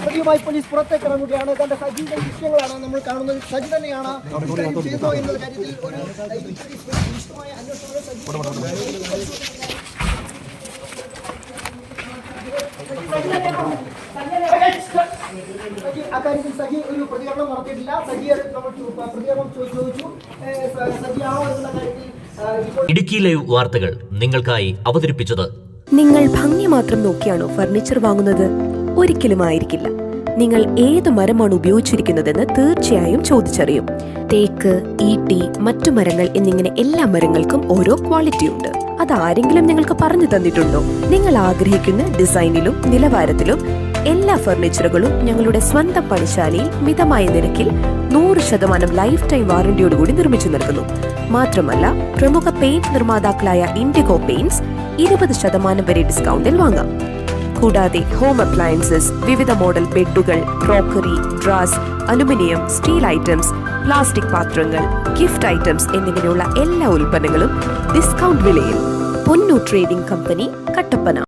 പ്രതിയുമായി police പുറത്തേക്ക് ഇറങ്ങുകയാണ്. തന്റെ സജീവ ദൃശ്യങ്ങളാണ് നമ്മൾ കാണുന്നത്. സജി തന്നെയാണ് ചെയ്തോ എന്ന കാര്യത്തിൽ ഒരു വിശദമായ അക്കാര്യത്തിൽ സജി ഒരു പ്രതികരണം നടത്തിയിട്ടില്ല. സജിയെ പ്രതികരണം ചോദിച്ചു സജിയാണോ എന്നുള്ള കാര്യത്തിൽ. ഇടുക്കി ലൈവ് വാർത്തകൾ നിങ്ങൾക്കായി അവതരിപ്പിച്ചത്. നിങ്ങൾ ഭംഗി മാത്രം നോക്കിയാണോ ഫർണിച്ചർ വാങ്ങുന്നത്? ഒരിക്കലും ആയിരിക്കില്ല. നിങ്ങൾ ഏത് മരമാണ് ഉപയോഗിച്ചിരിക്കുന്നതെന്ന് തീർച്ചയായും ചോദിച്ചറിയും. തേക്ക്, ഈട്ടി, മറ്റു മരങ്ങൾ എന്നിങ്ങനെ എല്ലാ മരങ്ങൾക്കും ഓരോ ക്വാളിറ്റി ഉണ്ട്. അതാരെങ്കിലും നിങ്ങൾക്ക് പറഞ്ഞു തന്നിട്ടുണ്ടോ? നിങ്ങൾ ആഗ്രഹിക്കുന്ന ഡിസൈനിലും നിലവാരത്തിലും എല്ലാ ഫർണിച്ചറുകളും ഞങ്ങളുടെ സ്വന്തം പണിശാലയിൽ മിതമായ നിരക്കിൽ 100% ലൈഫ് ടൈം വാറന്റിയോടുകൂടി നിർമ്മിച്ചു നൽകുന്നു. മാത്രമല്ല, പ്രമുഖ പെയിന്റ് നിർമ്മാതാക്കളായ ഇൻഡിഗോ പെയിന്റ്സ് 20% വരെ ഡിസ്കൗണ്ടിൽ വാങ്ങാം. കൂടാതെ ഹോം അപ്ലയൻസസ്, വിവിധ മോഡൽ ബെഡുകൾ, ക്രോക്കറി, ഡ്രാസ്, അലുമിനിയം, സ്റ്റീൽ ഐറ്റംസ്, പ്ലാസ്റ്റിക് പാത്രങ്ങൾ, ഗിഫ്റ്റ് ഐറ്റംസ് എന്നിങ്ങനെയുള്ള എല്ലാ ഉൽപ്പന്നങ്ങളും ഡിസ്കൗണ്ട് വിലയിൽ. പൊന്നു ട്രേഡിംഗ് കമ്പനി,